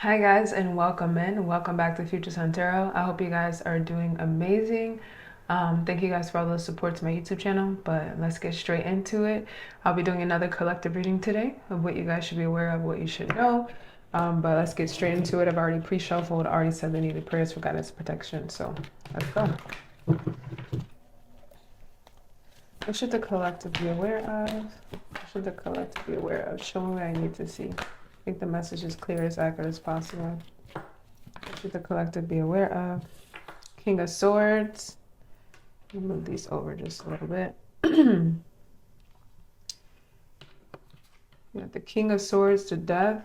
Hi guys, and welcome in. Welcome back to Future Sun Tarot. I hope you guys are doing amazing. Thank you guys for all the support to my YouTube channel, but let's get straight into it. I'll be doing another collective reading today of what you guys should be aware of, what you should know. But let's get straight into it. I've already pre-shuffled, already said they needed prayers for guidance and protection, so let's go. What should the collective be aware of? What should the collective be aware of? Show me what I need to see. I think the message is clear, as accurate as possible. What should the collective be aware of? King of Swords. Let me move these over just a little bit. You got the King of Swords to Death.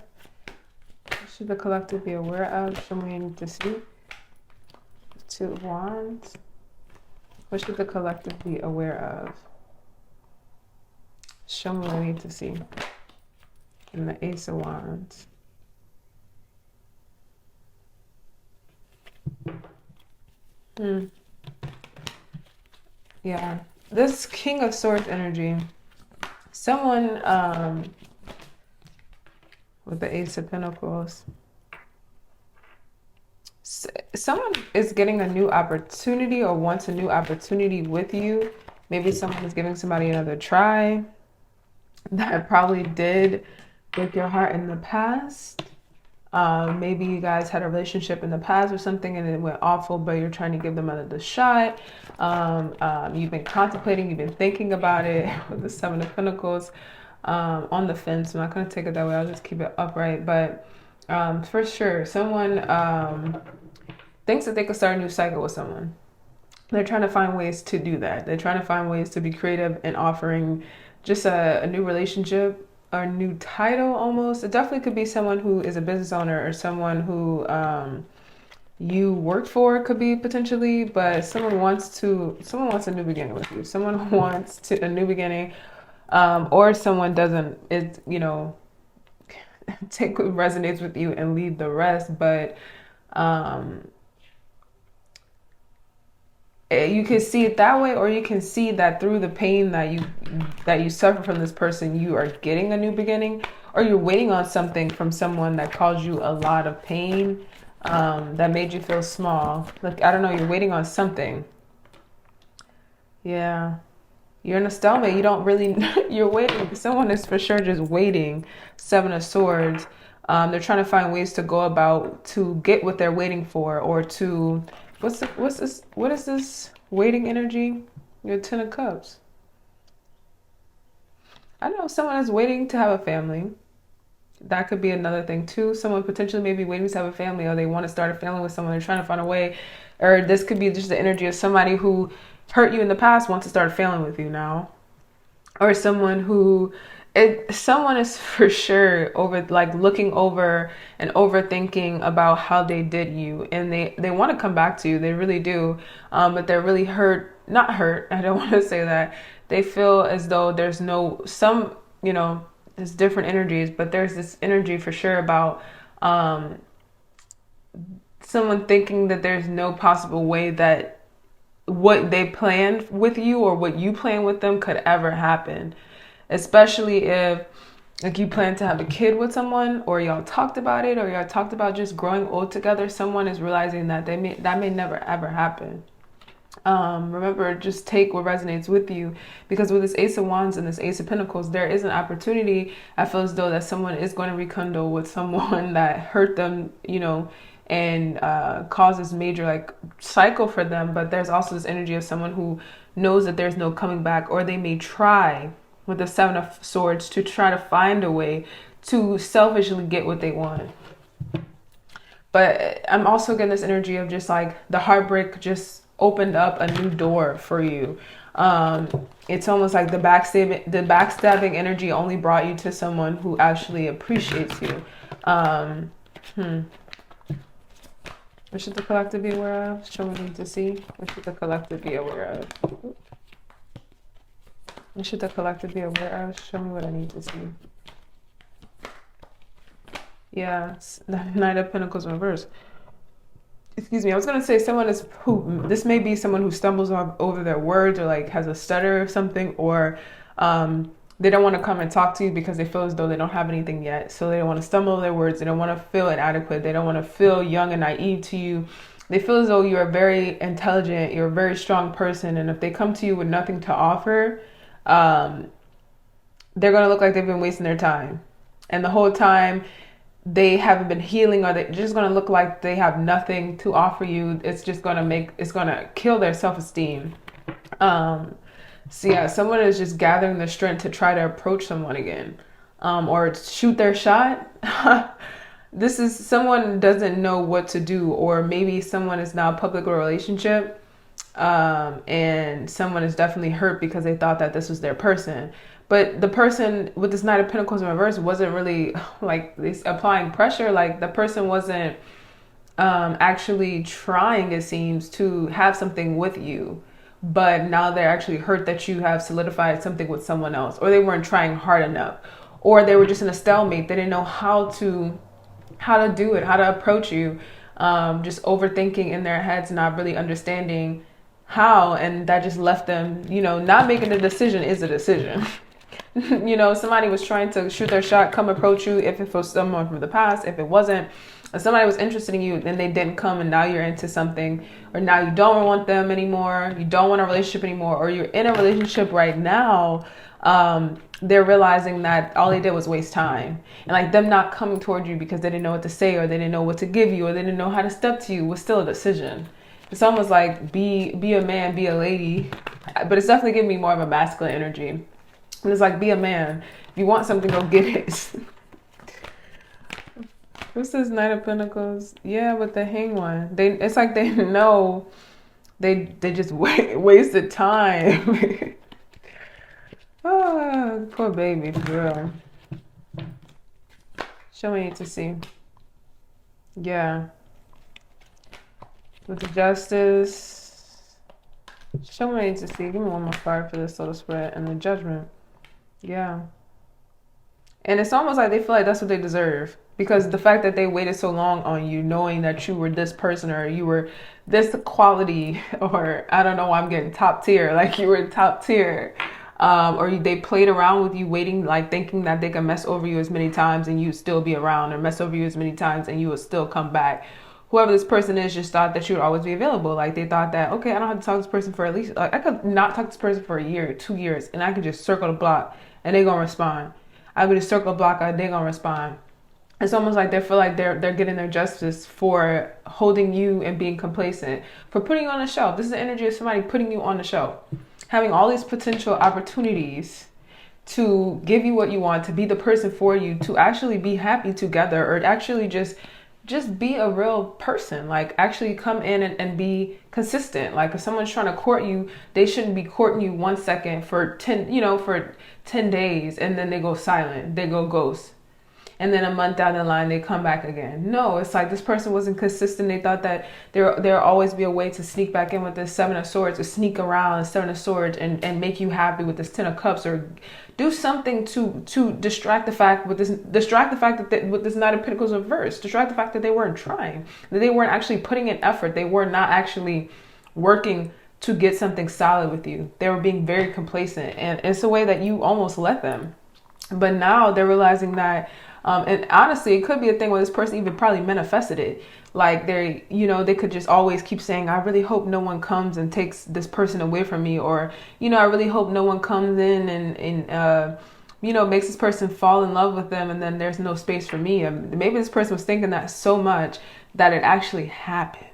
What should the collective be aware of? Show me what you need to see. The Two of Wands. What should the collective be aware of? Show me what I need to see. And the Ace of Wands. Yeah, this King of Swords energy. Someone with the Ace of Pentacles. Someone is getting a new opportunity or wants a new opportunity with you. Maybe someone is giving somebody another try that probably did break your heart in the past. Maybe you guys had a relationship in the past or something and it went awful, but you're trying to give them another shot. You've been contemplating, you've been thinking about it with the Seven of Pentacles on the fence. I'm not going to take it that way. I'll just keep it upright. But for sure, someone thinks that they could start a new cycle with someone. They're trying to find ways to do that. They're trying to find ways to be creative and offering just a new relationship, a new title almost. It definitely could be someone who is a business owner or someone who you worked for, could be potentially, but someone wants a new beginning with you. Someone wants a new beginning, or someone doesn't, take what resonates with you and leave the rest. But you can see it that way, or you can see that through the pain that you suffer from this person, you are getting a new beginning, or you're waiting on something from someone that caused you a lot of pain, that made you feel small. Like, I don't know, you're waiting on something. Yeah, you're in a stalemate. You don't really, you're waiting. Someone is for sure just waiting. Seven of Swords. They're trying to find ways to go about to get what they're waiting for, or to what is this waiting energy? Your Ten of Cups. I know someone is waiting to have a family. That could be another thing too. Someone potentially maybe waiting to have a family, or they want to start a family with someone. They're trying to find a way, or this could be just the energy of somebody who hurt you in the past, wants to start a family with you now, or someone who someone is for sure looking over and overthinking about how they did you, and they want to come back to you. They really do, but they're really not hurt, I don't want to say that. They feel as though there's there's different energies, but there's this energy for sure about someone thinking that there's no possible way that what they planned with you or what you plan with them could ever happen. Especially if you plan to have a kid with someone, or y'all talked about it, or y'all talked about just growing old together. Someone is realizing that that may never ever happen. Remember, just take what resonates with you, because with this Ace of Wands and this Ace of Pentacles, there is an opportunity. I feel as though that someone is going to rekindle with someone that hurt them, and causes major cycle for them. But there's also this energy of someone who knows that there's no coming back, or they may try with the Seven of Swords to try to find a way to selfishly get what they want. But I'm also getting this energy of just the heartbreak just opened up a new door for you. It's almost like the backstabbing energy only brought you to someone who actually appreciates you. What should the collective be aware of? Show me to see. What should the collective be aware of? What should the collective be aware of? Show me what I need to see. Yeah, it's the Knight of Pentacles in reverse. Excuse me, I was going to say this may be someone who stumbles over their words, or has a stutter or something, or They don't want to come and talk to you because they feel as though they don't have anything yet. So they don't want to stumble over their words. They don't want to feel inadequate. They don't want to feel young and naive to you. They feel as though you're very intelligent. You're a very strong person. And if they come to you with nothing to offer, they're going to look like they've been wasting their time. And the whole time they haven't been healing, or they're just going to look like they have nothing to offer you. It's just going to it's going to kill their self-esteem. So yeah, someone is just gathering the strength to try to approach someone again, or shoot their shot. This is someone doesn't know what to do, or maybe someone is now a public relationship, and someone is definitely hurt because they thought that this was their person. But the person with this Knight of Pentacles in reverse wasn't really like applying pressure. Like the person wasn't actually trying, it seems, to have something with you. But now they're actually hurt that you have solidified something with someone else, or they weren't trying hard enough, or they were just in a stalemate. They didn't know how to do it, how to approach you, just overthinking in their heads, not really understanding how, and that just left them, not making a decision is a decision. Somebody was trying to shoot their shot, come approach you, if it was someone from the past. If it wasn't, if somebody was interested in you, then they didn't come, and now you're into something, or now you don't want them anymore, you don't want a relationship anymore, or you're in a relationship right now. They're realizing that all they did was waste time, and like them not coming toward you because they didn't know what to say, or they didn't know what to give you, or they didn't know how to step to you, was still a decision. It's almost like be a man, be a lady, but it's definitely giving me more of a masculine energy. And it's like, be a man. If you want something, go get it. What's this Knight of Pentacles? Yeah, with the Hang one. It's like they know they just wasted time. Oh, poor baby, for real. Show me to see. Yeah. With the Justice. Show me to see. Give me one more card for this little spread. And the Judgment. Yeah. And it's almost like they feel like that's what they deserve, because the fact that they waited so long on you, knowing that you were this person, or you were this quality, or I don't know why I'm getting top tier, like you were top tier, or they played around with you, waiting, like thinking that they can mess over you as many times and you'd still be around, or mess over you as many times and you would still come back. Whoever this person is just thought that you would always be available. Like they thought that, okay, I don't have to talk to this person for at least, like I could not talk to this person for a year, 2 years, and I could just circle the block and they're gonna respond. I could just circle the block and they're gonna respond. It's almost like they feel like they're getting their justice for holding you and being complacent, for putting you on the shelf. This is the energy of somebody putting you on the shelf, having all these potential opportunities to give you what you want, to be the person for you, to actually be happy together, or actually just be a real person. Like actually come in and be consistent. Like if someone's trying to court you, they shouldn't be courting you 1 second for 10 days and then they go silent, they go ghost. And then a month down the line, they come back again. No, it's like this person wasn't consistent. They thought that there'll always be a way to sneak back in with this 7 of Swords, or sneak around the 7 of Swords and make you happy with this 10 of Cups, or do something to distract the fact that with this Knight of Pentacles reverse, distract the fact that they weren't trying, that they weren't actually putting in effort. They were not actually working to get something solid with you. They were being very complacent, and it's a way that you almost let them. But now they're realizing that, and honestly, it could be a thing where this person even probably manifested it. Like they could just always keep saying, I really hope no one comes and takes this person away from me. Or, I really hope no one comes in and makes this person fall in love with them. And then there's no space for me. Maybe this person was thinking that so much that it actually happened.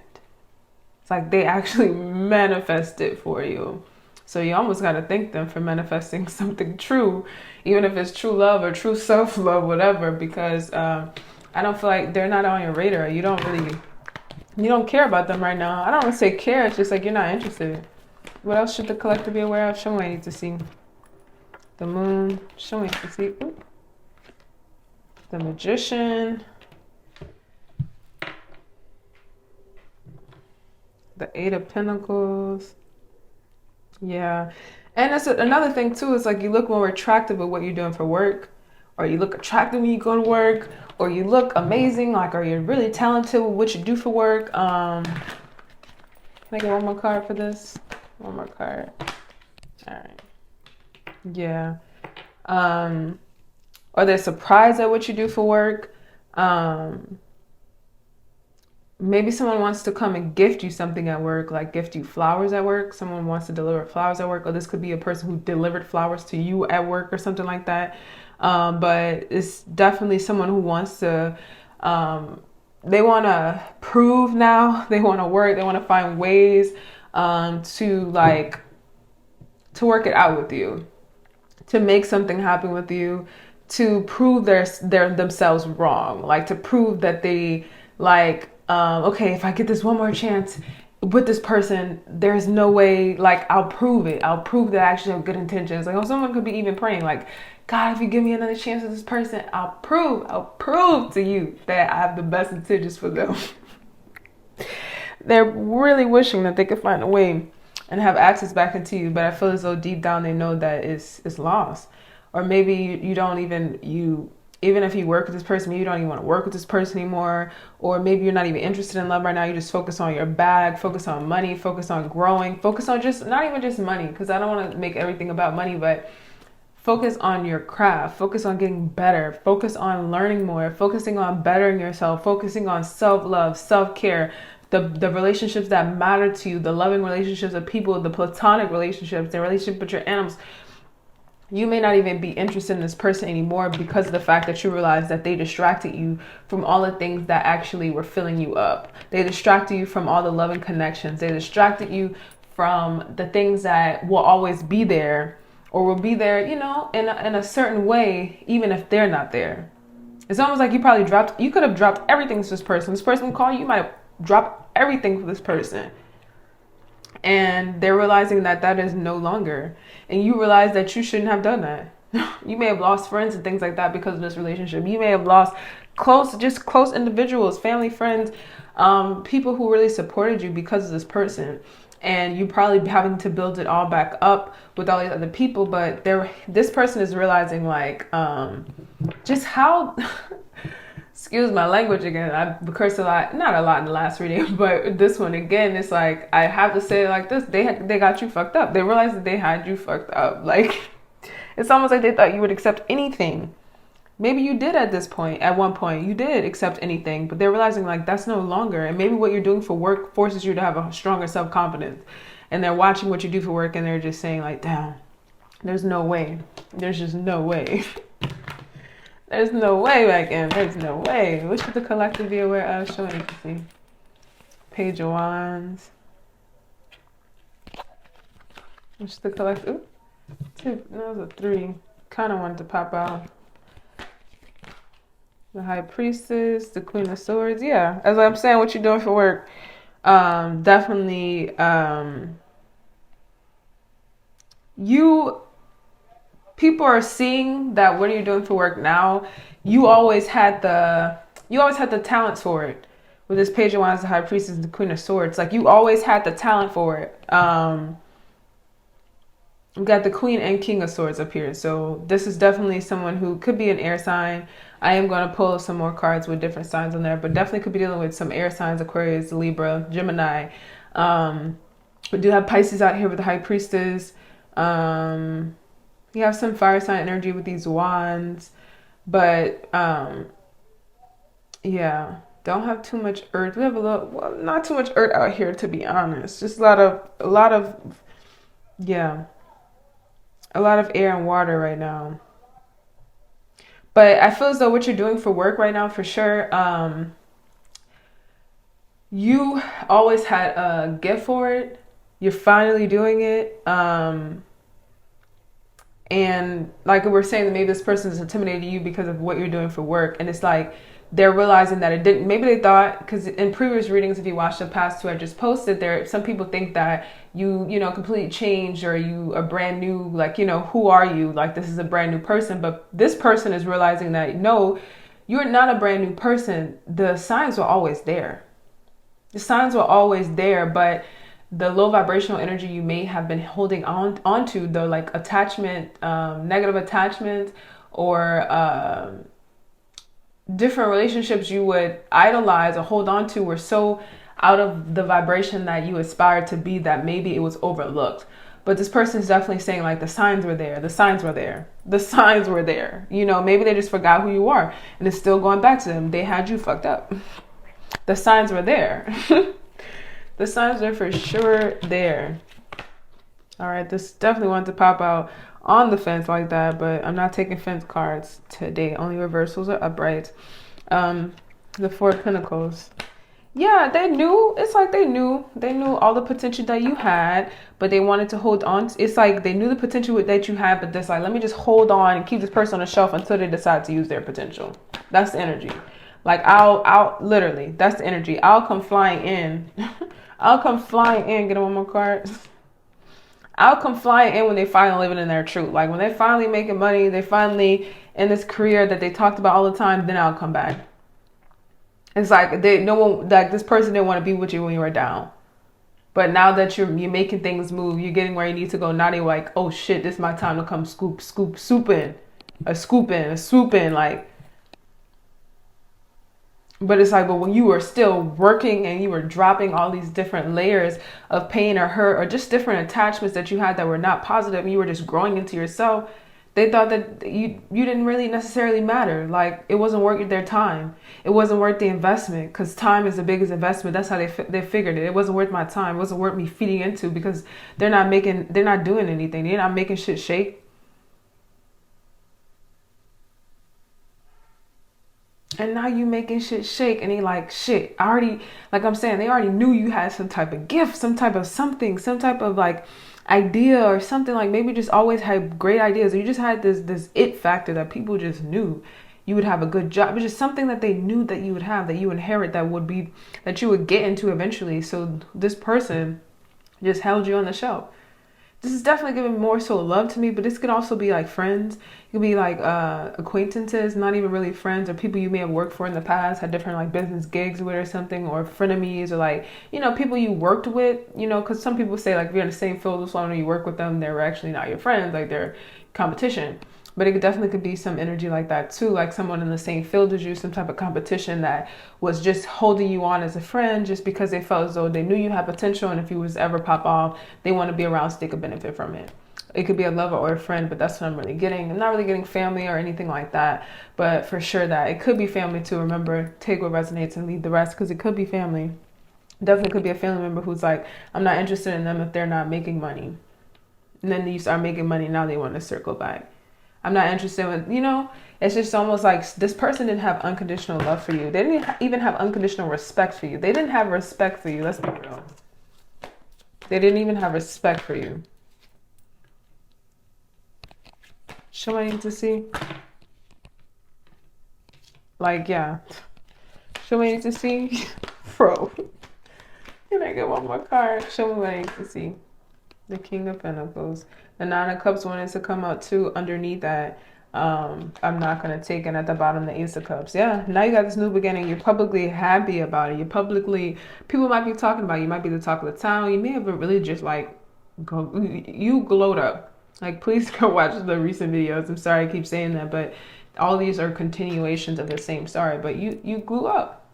It's like they actually manifested for you. So you almost got to thank them for manifesting something true, even if it's true love or true self-love, whatever, because I don't feel like they're not on your radar. You don't care about them right now. I don't want to say care. It's just like you're not interested. What else should the collective be aware of? Show me what I need to see. The Moon. Show me what I need to see. Ooh. The Magician. The 8 of Pentacles. Yeah. And that's another thing too, is like you look more attractive with what you're doing for work, or you look attractive when you go to work, or you look amazing, like, or you're really talented with what you do for work. Can I get one more card for this? One more card. All right. Yeah. Or they're surprised at what you do for work. Maybe someone wants to come and gift you something at work, like gift you flowers at work. Someone wants to deliver flowers at work, or this could be a person who delivered flowers to you at work or something like that. But it's definitely someone who wants to, they want to prove now, they want to work, they want to find ways to like, to work it out with you, to make something happen with you, to prove their themselves wrong, like to prove that they like, okay, if I get this one more chance with this person, there's no way, like I'll prove it. I'll prove that I actually have good intentions. Like, oh, someone could be even praying like, God, if you give me another chance with this person, I'll prove to you that I have the best intentions for them. They're really wishing that they could find a way and have access back into you, but I feel as though deep down they know that it's lost. Or maybe you don't even, even if you work with this person, maybe you don't even want to work with this person anymore. Or maybe you're not even interested in love right now. You just focus on your bag, focus on money, focus on growing, focus on just, not even just money, because I don't want to make everything about money, but focus on your craft, focus on getting better, focus on learning more, focusing on bettering yourself, focusing on self-love, self-care, the relationships that matter to you, the loving relationships of people, the platonic relationships, the relationship with your animals. You may not even be interested in this person anymore because of the fact that you realize that they distracted you from all the things that actually were filling you up. They distracted you from all the loving connections. They distracted you from the things that will always be there, or will be there, you know, in a certain way, even if they're not there. It's almost like you could have dropped everything to this person. This person would call you, you might have dropped everything for this person. And they're realizing that that is no longer. And you realize that you shouldn't have done that. You may have lost friends and things like that because of this relationship. You may have lost close individuals, family, friends, people who really supported you because of this person. And you probably having to build it all back up with all these other people. But this person is realizing like just how... Excuse my language again. I cursed a lot, not a lot in the last reading, but this one again, it's like, I have to say it like this. They got you fucked up. They realized that they had you fucked up. Like, it's almost like they thought you would accept anything. Maybe you did at one point, you did accept anything, but they're realizing like that's no longer. And maybe what you're doing for work forces you to have a stronger self-confidence. And they're watching what you do for work and they're just saying like, damn, there's no way. There's just no way. There's no way back in. There's no way. What should the collective be aware of? Show agency. Page of Wands. What should the collective... Ooh, two. No, it was a 3. Kind of wanted to pop out. The High Priestess. The Queen of Swords. Yeah. As I'm saying, what you're doing for work. Definitely... People are seeing that what you're doing for work now, you always had the talents for it. With this Page of Wands, the High Priestess, the Queen of Swords, like you always had the talent for it. We've got the Queen and King of Swords up here. So this is definitely someone who could be an air sign. I am going to pull some more cards with different signs on there, but definitely could be dealing with some air signs, Aquarius, Libra, Gemini. We do have Pisces out here with the High Priestess. You have some fire sign energy with these wands, but yeah, don't have too much earth. We have not too much earth out here, to be honest. Just a lot of air and water right now. But I feel as though what you're doing for work right now, for sure, you always had a gift for it. You're finally doing it. And like we were saying, that maybe this person is intimidating you because of what you're doing for work. And it's like they're realizing that it didn't. Maybe they thought, because in previous readings, if you watch the past 2 I just posted, some people think that you completely changed, or you are brand new. Like, who are you? Like, this is a brand new person. But this person is realizing that no, you're not a brand new person. The signs were always there. The signs were always there, but the low vibrational energy you may have been holding onto, the like attachment, negative attachment, or different relationships you would idolize or hold on to were so out of the vibration that you aspired to be that maybe it was overlooked. But this person is definitely saying like the signs were there. The signs were there. The signs were there. You know, maybe they just forgot who you are and it's still going back to them. They had you fucked up. The signs were there. The signs are for sure there. All right, this definitely wanted to pop out on the fence like that, but I'm not taking fence cards today. Only reversals or uprights. The Four of Pentacles. Yeah, they knew. It's like they knew all the potential that you had, but they wanted to hold on. It's like they knew the potential that you had, but this like, let me just hold on and keep this person on the shelf until they decide to use their potential. That's the energy. Like I'll literally, that's the energy. I'll come flying in. I'll come flying in. Get one more card. I'll come flying in when they finally living in their truth. Like when they finally making money, they finally in this career that they talked about all the time, then I'll come back. It's like this person didn't want to be with you when you were down. But now that you're making things move, you're getting where you need to go. Now they're like, oh shit, this is my time to come swoop in. Like, but it's like, but when you were still working and you were dropping all these different layers of pain or hurt or just different attachments that you had that were not positive and you were just growing into yourself, they thought that you didn't really necessarily matter. Like it wasn't worth their time. It wasn't worth the investment because time is the biggest investment. That's how they figured it. It wasn't worth my time. It wasn't worth me feeding into because they're not doing anything. They're not making shit shake. And now you making shit shake and they like, shit, I already, like I'm saying, they already knew you had some type of gift, some type of something, some type of like idea or something, like maybe just always had great ideas. Or you just had this it factor that people just knew you would have a good job. It was just something that they knew that you would have, that you inherit, that you would get into eventually. So this person just held you on the shelf. This is definitely giving more so love to me, but this could also be like friends. It could be like acquaintances, not even really friends, or people you may have worked for in the past, had different like business gigs with or something, or frenemies, or like, you know, people you worked with, you know, because some people say like if you're in the same field as someone you work with them, they're actually not your friends, like they're competition. But it definitely could be some energy like that too, like someone in the same field as you, some type of competition that was just holding you on as a friend just because they felt as though they knew you had potential, and if you was to ever pop off, they want to be around so they could benefit from it. It could be a lover or a friend, but that's what I'm really getting. I'm not really getting family or anything like that, but for sure that it could be family too. Remember, take what resonates and leave the rest, because it could be family. Definitely could be a family member who's like, I'm not interested in them if they're not making money. And then you start making money, now they want to circle back. I'm not interested in, you know, it's just almost like this person didn't have unconditional love for you. They didn't even have unconditional respect for you. They didn't have respect for you. Let's be real. They didn't even have respect for you. Show I need to see. Like, yeah. Show me what I need to see. Bro. Can I get one more card? Show me what I need to see. The King of Pentacles. The Nine of Cups wanted to come out too underneath that. I'm not going to take it at the bottom, the Ace of Cups. Yeah, now you got this new beginning. You're publicly happy about it. People might be talking about it. You might be the talk of the town. You may have really just like, you glowed up. Like, please go watch the recent videos. I'm sorry I keep saying that, but all these are continuations of the same story. But you grew up.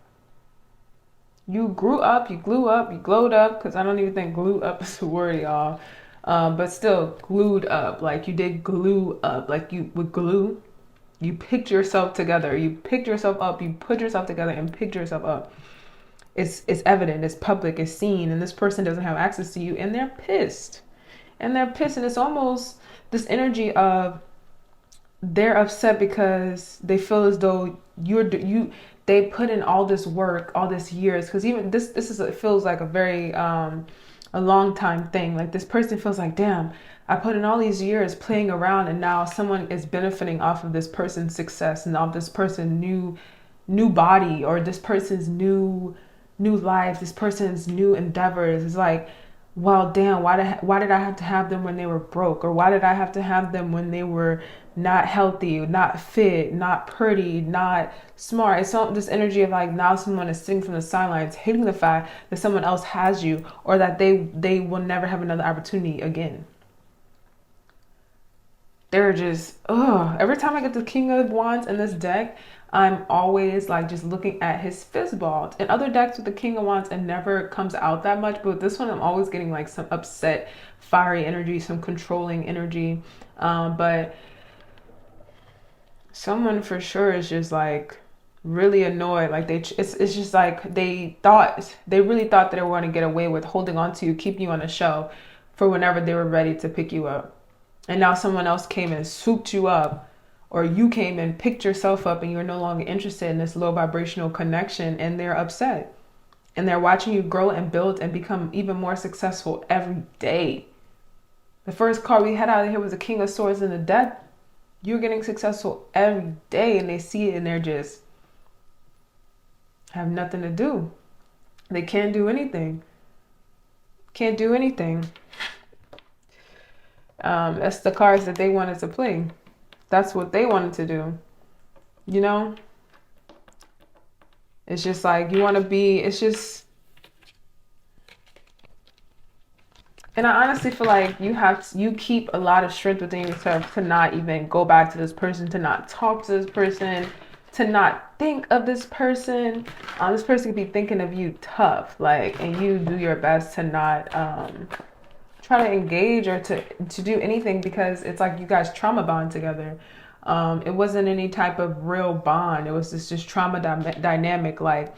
You grew up, you glue up, you glowed up, because I don't even think glue up is a word, y'all. But still glued up, like you did glue up, like you would glue. You picked yourself together. You picked yourself up. You put yourself together and picked yourself up. It's evident. It's public. It's seen. And this person doesn't have access to you. And they're pissed. And it's almost this energy of they're upset because they feel as though they put in all this work, all this years. Because even it feels like a very a long time thing. Like this person feels like, damn, I put in all these years playing around, and now someone is benefiting off of this person's success and off this person's new body, or this person's new life, this person's new endeavors. It's like, well, damn, why did I have to have them when they were broke? Or why did I have to have them when they were not healthy, not fit, not pretty, not smart? It's not this energy of like, now someone is sitting from the sidelines hating the fact that someone else has you, or that they will never have another opportunity again. They're just, every time I get the King of Wands in this deck, I'm always like just looking at his fistball. In other decks with the King of Wands, it never comes out that much, but with this one I'm always getting like some upset, fiery energy, some controlling energy. But someone for sure is just like really annoyed. Like it's just like they really thought that they were going to get away with holding on to you, keeping you on the shelf for whenever they were ready to pick you up. And now someone else came and swooped you up, or you came and picked yourself up, and you're no longer interested in this low vibrational connection, and they're upset. And they're watching you grow and build and become even more successful every day. The first card we had out of here was the King of Swords and the Death. You're getting successful every day, and they see it, and they're just have nothing to do. They can't do anything. Can't do anything. That's the cards that they wanted to play. That's what they wanted to do. You know? It's just like you want to be, it's just, and I honestly feel like you keep a lot of strength within yourself to not even go back to this person, to not talk to this person, to not think of this person. This person could be thinking of you tough, like, and you do your best to not try to engage or to do anything, because it's like you guys trauma bond together. It wasn't any type of real bond. It was just trauma dynamic. Like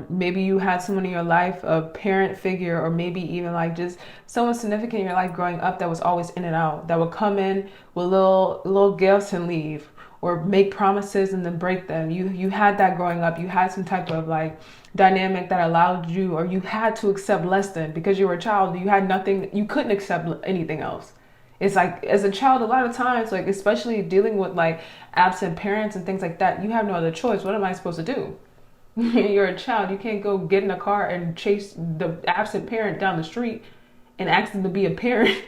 maybe you had someone in your life, a parent figure, or maybe even like just someone significant in your life growing up that was always in and out, that would come in with little gifts and leave, or make promises and then break them. You had that growing up. You had some type of like dynamic that allowed you, or you had to accept less than, because you were a child. You had nothing, you couldn't accept anything else. It's like, as a child, a lot of times, like especially dealing with like absent parents and things like that, you have no other choice. What am I supposed to do? You're a child. You can't go get in a car and chase the absent parent down the street and ask them to be a parent.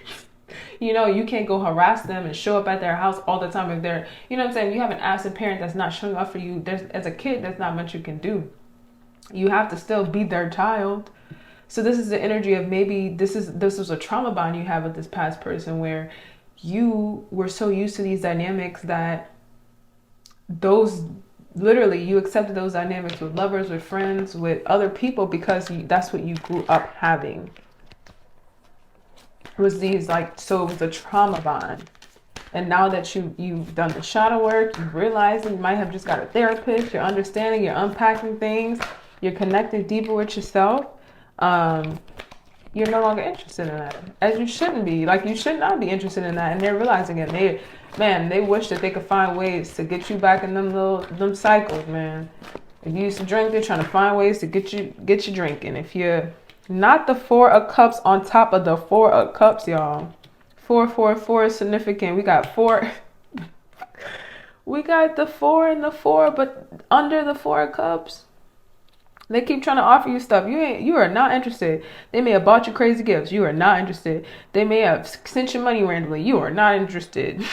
You know, you can't go harass them and show up at their house all the time if they're, you know what I'm saying? You have an absent parent that's not showing up for you. As a kid, there's not much you can do. You have to still be their child. So this is the energy of, maybe this was a trauma bond you have with this past person, where you were so used to these dynamics that literally you accepted those dynamics with lovers, with friends, with other people, because that's what you grew up having. It was these like, so it was a trauma bond. And now that you've done the shadow work, you realize that you might have just got a therapist, you're understanding, you're unpacking things, you're connecting deeper with yourself. You're no longer interested in that, as you shouldn't be. Like, you should not be interested in that, and they're realizing it. They wish that they could find ways to get you back in them cycles, man. If you used to drink, they're trying to find ways to get you drinking. If you're not the 4 of Cups on top of the 4 of Cups, y'all. 4 is significant. We got 4. We got the 4 and the 4, but under the 4 of Cups. They keep trying to offer you stuff. You are not interested. They may have bought you crazy gifts. You are not interested. They may have sent you money randomly. You are not interested.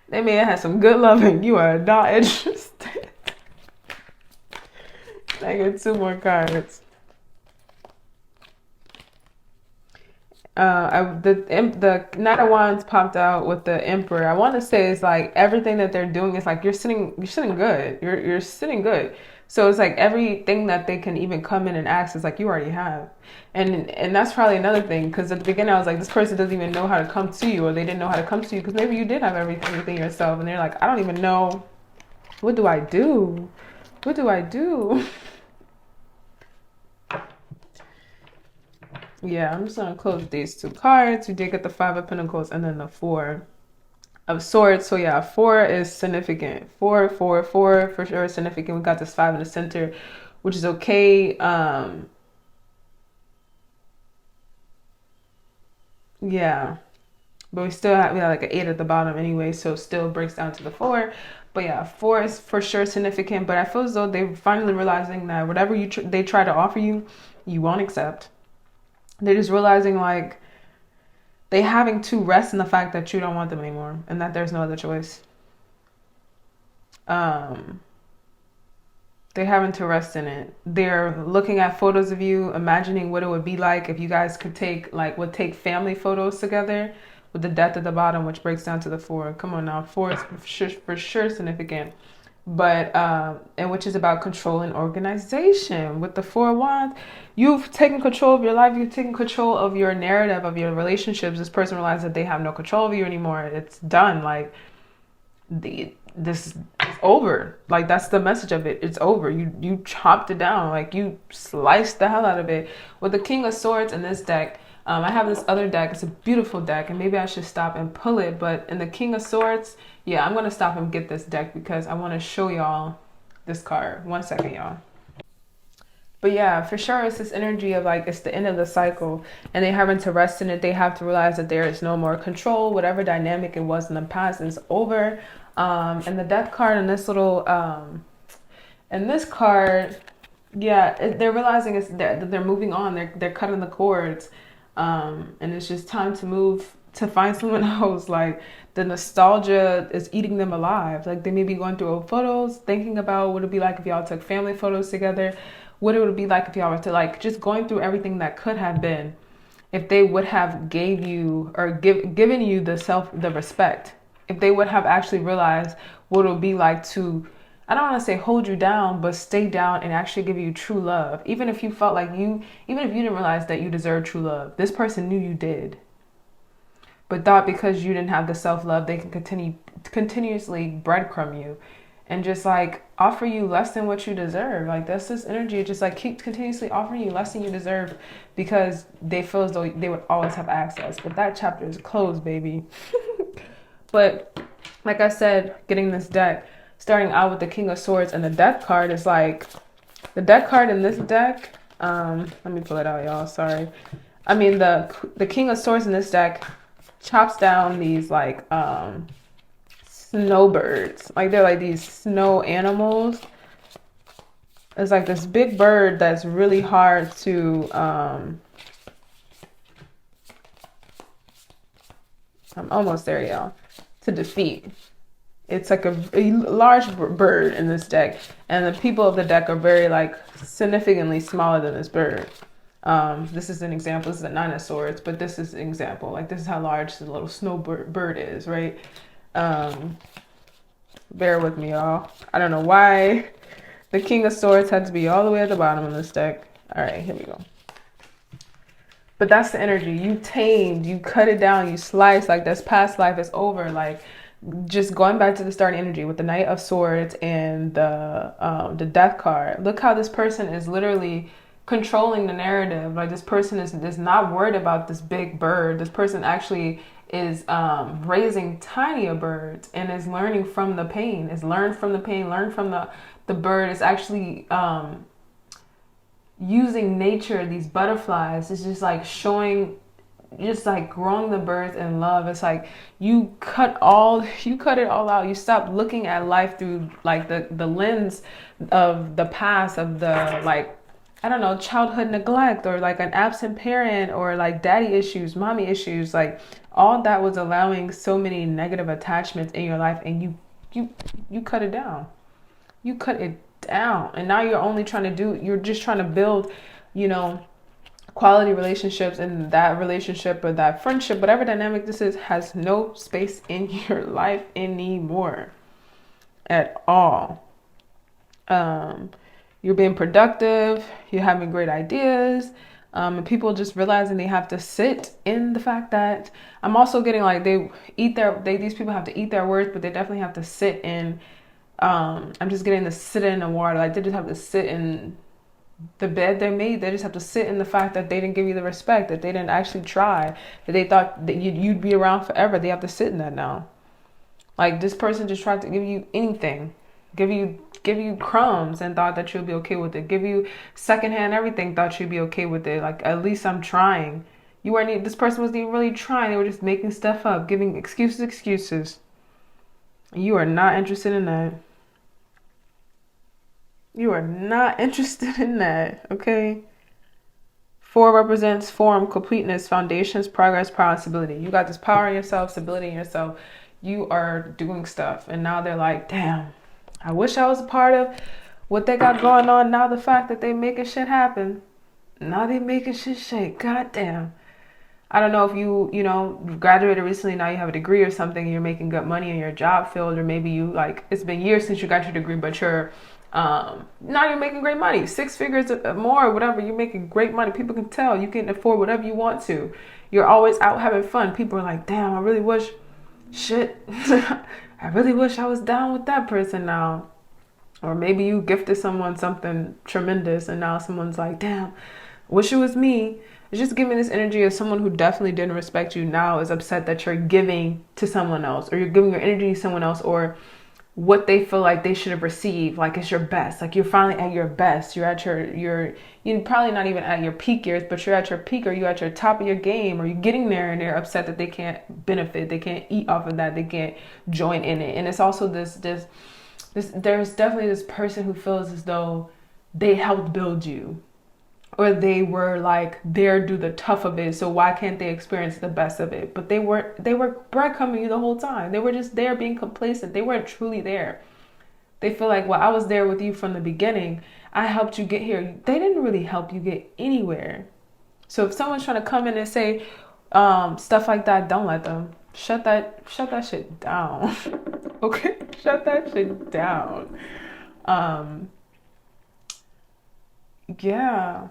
They may have had some good loving. You are not interested. I get 2 more cards. The Knight of Wands popped out with the Emperor. I want to say it's like everything that they're doing is like you're sitting good. You're sitting good. So it's like everything that they can even come in and ask is like you already have. And that's probably another thing, because at the beginning I was like, this person doesn't even know how to come to you, or they didn't know how to come to you, because maybe you did have everything within yourself, and they're like, I don't even know. What do I do? What do I do? Yeah, I'm just going to close these 2 cards. We did get the 5 of Pentacles and then the 4 of Swords. So yeah, 4 is significant. 4 for sure is significant. We got this 5 in the center, which is okay. Yeah, but we have like an 8 at the bottom anyway, so it still breaks down to the 4. But yeah, 4 is for sure significant. But I feel as though they're finally realizing that whatever they try to offer you, you won't accept. They're just realizing like they having to rest in the fact that you don't want them anymore, and that there's no other choice. They're having to rest in it. They're looking at photos of you, imagining what it would be like if you guys could take family photos together, with the death at the bottom, which breaks down to the 4. Come on now, 4 is for sure significant. But and which is about control and organization. With the 4 of Wands, you've taken control of your life. You've taken control of your narrative, of your relationships. This person realizes that they have no control of you anymore. It's done. Like this is over. Like that's the message of it. It's over. You chopped it down. Like you sliced the hell out of it. With the King of Swords in this deck, I have this other deck. It's a beautiful deck, and maybe I should stop and pull it. But in the King of Swords, yeah, I'm going to stop and get this deck because I want to show y'all this card. 1 second, y'all. But yeah, for sure, it's this energy of like, it's the end of the cycle and they having to rest in it. They have to realize that there is no more control. Whatever dynamic it was in the past is over. And the death card in this little, and this card, yeah, they're realizing that they're moving on. They're cutting the cords. And it's just time to move, to find someone else. Like the nostalgia is eating them alive. Like they may be going through old photos, thinking about what it'd be like if y'all took family photos together, what it would be like if y'all were to like just going through everything that could have been, if they would have gave you or given you the respect, if they would have actually realized what it would be like to, I don't want to say hold you down, but stay down and actually give you true love. Even if you felt like even if you didn't realize that you deserved true love, this person knew you did. But thought because you didn't have the self-love, they can continuously breadcrumb you and just like offer you less than what you deserve. Like that's this energy, just like keep continuously offering you less than you deserve because they feel as though they would always have access. But that chapter is closed, baby. But like I said, getting this deck, starting out with the King of Swords and the Death card is like, the Death card in this deck, let me pull it out, y'all, sorry. I mean, the King of Swords in this deck chops down these like snowbirds. Like they're like these snow animals. It's like this big bird that's really hard to, I'm almost there, y'all, to defeat. It's like a large bird in this deck, and the people of the deck are very like significantly smaller than this bird. This is an example. This is a 9 of Swords, but this is an example. Like this is how large the little snow bird is, right? Bear with me, y'all. I don't know why the King of Swords had to be all the way at the bottom of this deck. All right, here we go. But that's the energy. You tamed, you cut it down, you sliced. Like this past life is over. Like just going back to the starting energy with the Knight of Swords and the Death card. Look how this person is literally controlling the narrative. Like this person is not worried about this big bird. This person actually is raising tinier birds and is learning from the pain. Is learn from the pain, learn from the bird. Is actually using nature, these butterflies. It's just like showing, just like growing the birds in love. It's like you cut it all out. You stop looking at life through like the lens of the past, of the like, I don't know, childhood neglect or like an absent parent or like daddy issues, mommy issues. Like all that was allowing so many negative attachments in your life, and you cut it down. You cut it down, and now you're just trying to build, you know, quality relationships, and that relationship or that friendship, whatever dynamic this is, has no space in your life anymore at all. You're being productive, you're having great ideas, and people just realizing they have to sit in the fact that I'm also getting like these people have to eat their words, but they definitely have to sit in, I'm just getting to sit in the water. Like they just have to sit in the bed they made. They just have to sit in the fact that they didn't give you the respect, that they didn't actually try, that they thought that you'd be around forever. They have to sit in that now. Like this person just tried to give you anything, give you crumbs and thought that you'll be okay with it, give you secondhand everything, thought you'd be okay with it. Like at least I'm trying. This person wasn't even really trying. They were just making stuff up, giving excuses. You are not interested in that. You are not interested in that, okay? 4 represents form, completeness, foundations, progress, power, and stability. You got this power in yourself, stability in yourself. You are doing stuff. And now they're like, damn, I wish I was a part of what they got going on. Now the fact that they making shit happen. Now they making shit shake. God damn. I don't know if you know, graduated recently, now you have a degree or something, and you're making good money in your job field, or maybe you like, it's been years since you got your degree, but you're now you're making great money, 6 figures or more, or whatever. You're making great money. People can tell you can afford whatever you want to. You're always out having fun. People are like, damn, I really wish, shit, I really wish I was down with that person now. Or maybe you gifted someone something tremendous and now someone's like, damn, wish it was me. It's just giving this energy of someone who definitely didn't respect you now is upset that you're giving to someone else, or you're giving your energy to someone else, or what they feel like they should have received. Like it's your best. Like you're finally at your best. You're at you're probably not even at your peak years, but you're at your peak, or you're at your top of your game, or you're getting there, and they're upset that they can't benefit. They can't eat off of that. They can't join in it. And it's also this there's definitely this person who feels as though they helped build you, or they were like there do the tough of it, so why can't they experience the best of it? But they were breadcrumbing you the whole time. They were just there being complacent. They weren't truly there. They feel like, well, I was there with you from the beginning, I helped you get here. They didn't really help you get anywhere. So if someone's trying to come in and say stuff like that, don't let them. Shut that shit down. Okay, shut that shit down. Yeah,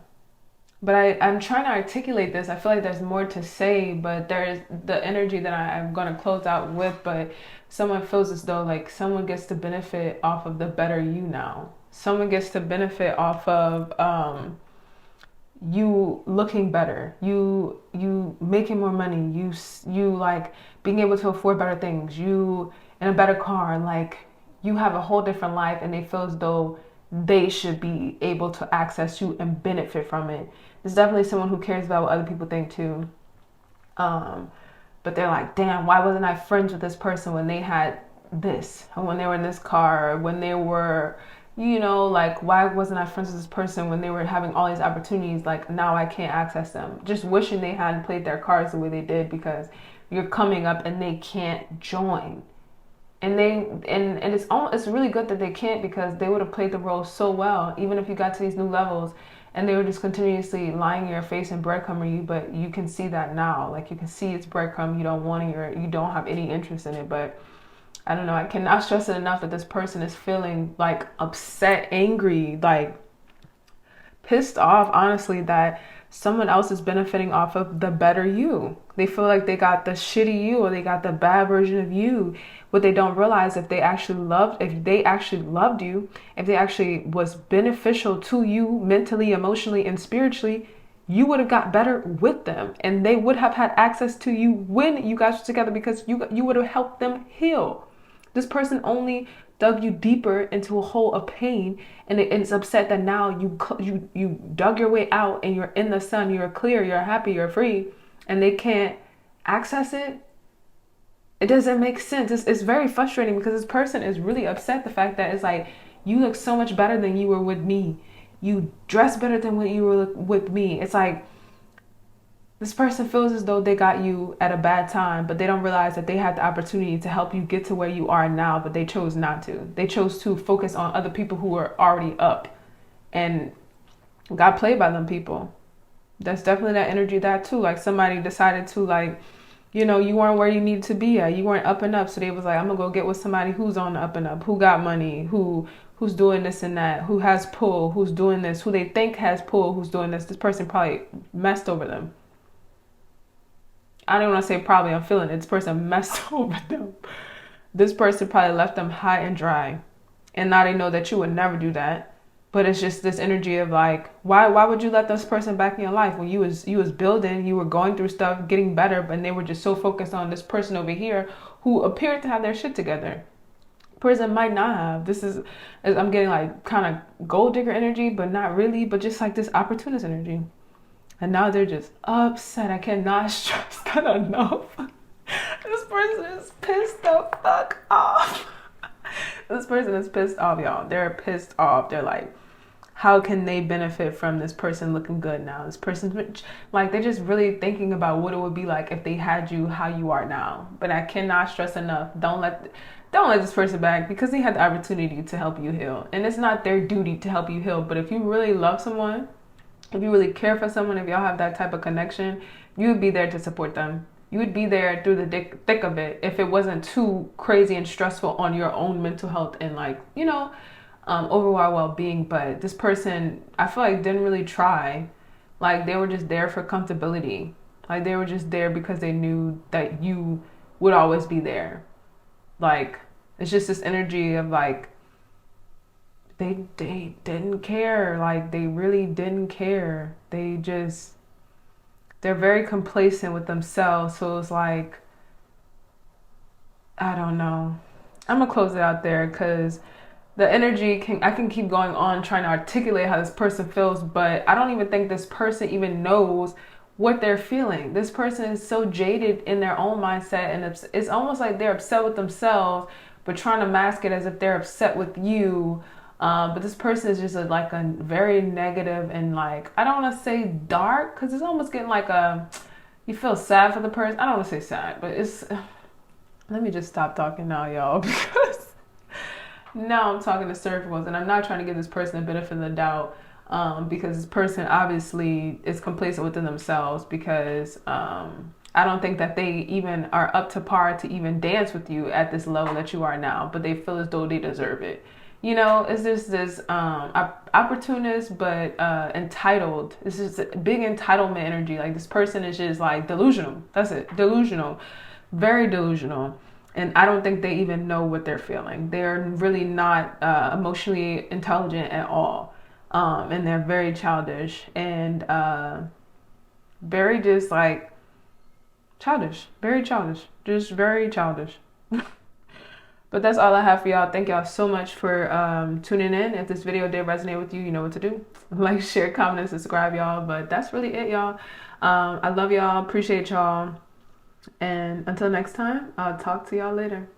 but I'm trying to articulate this. I feel like there's more to say, but there's the energy that I'm going to close out with. But someone feels as though like someone gets to benefit off of the better you now. Someone gets to benefit off of you looking better, you making more money, you like being able to afford better things, you in a better car, like you have a whole different life, and they feel as though they should be able to access you and benefit from it. There's definitely someone who cares about what other people think too. But they're like, damn, why wasn't I friends with this person when they had this, or when they were in this car, or when they were, you know, like, why wasn't I friends with this person when they were having all these opportunities? Like, now I can't access them. Just wishing they hadn't played their cards the way they did, because you're coming up and they can't join. And it's really good that they can't, because they would have played the role so well, even if you got to these new levels and they were just continuously lying in your face and breadcrumbing you. But you can see that now. Like, you can see it's breadcrumb. You don't want it, or you don't have any interest in it. But I don't know, I cannot stress it enough that this person is feeling like upset, angry, like pissed off, honestly, that someone else is benefiting off of the better you. They feel like they got the shitty you, or they got the bad version of you. What they don't realize, if they actually loved you, if they actually was beneficial to you mentally, emotionally, and spiritually, you would have got better with them, and they would have had access to you when you guys were together, because you would have helped them heal. This person only dug you deeper into a hole of pain, and it's upset that now you dug your way out, and you're in the sun, you're clear, you're happy, you're free, and they can't access it. It doesn't make sense. It's very frustrating, because this person is really upset the fact that it's like, you look so much better than you were with me. You dress better than what you were with me. It's like, this person feels as though they got you at a bad time, but they don't realize that they had the opportunity to help you get to where you are now, but they chose not to. They chose to focus on other people who were already up, and got played by them people. That's definitely that energy, that too. Like, somebody decided to, like, you know, you weren't where you needed to be at. You weren't up and up. So they was like, I'm going to go get with somebody who's on the up and up, who got money, who's doing this and that, who has pull, who's doing this, who they think has pull, who's doing this. This person probably messed over them. I don't want to say probably, I'm feeling it. This person messed over them. This person probably left them high and dry. And now they know that you would never do that. But it's just this energy of like, why would you let this person back in your life when you was building, you were going through stuff, getting better, but they were just so focused on this person over here who appeared to have their shit together. Person might not have. This is, I'm getting like kind of gold digger energy, but not really, but just like this opportunist energy. And now they're just upset. I cannot stress that enough. This person is pissed the fuck off. This person is pissed off, y'all. They're pissed off. They're like, how can they benefit from this person looking good now? This person's like, they're just really thinking about what it would be like if they had you how you are now. But I cannot stress enough, don't let this person back, because they had the opportunity to help you heal. And it's not their duty to help you heal. But if you really love someone, if you really care for someone, if y'all have that type of connection, you would be there to support them. You would be there through the thick of it if it wasn't too crazy and stressful on your own mental health and like, you know, overall well-being. But this person, I feel like, didn't really try. Like, they were just there for comfortability. Like, they were just there because they knew that you would always be there. Like, it's just this energy of like, they didn't care. Like, they really didn't care. They're very complacent with themselves. So it's like, I don't know. I'm gonna close it out there because the energy I can keep going on trying to articulate how this person feels, but I don't even think this person even knows what they're feeling. This person is so jaded in their own mindset, and it's almost like they're upset with themselves, but trying to mask it as if they're upset with you. But this person is just like a very negative and like, I don't want to say dark because it's almost getting like you feel sad for the person. I don't want to say sad, but let me just stop talking now, y'all, because now I'm talking to circles and I'm not trying to give this person a benefit of the doubt, because this person obviously is complacent within themselves, because I don't think that they even are up to par to even dance with you at this level that you are now, but they feel as though they deserve it. You know, it's just this opportunist, but entitled. It's just a big entitlement energy. Like, this person is just like delusional. That's it. Delusional. Very delusional. And I don't think they even know what they're feeling. They're really not emotionally intelligent at all. And they're very childish and very just like childish. Very childish. Just very childish. But that's all I have for y'all. Thank y'all so much for tuning in. If this video did resonate with you, you know what to do. Like, share, comment, and subscribe, y'all. But that's really it, y'all. I love y'all. Appreciate y'all. And until next time, I'll talk to y'all later.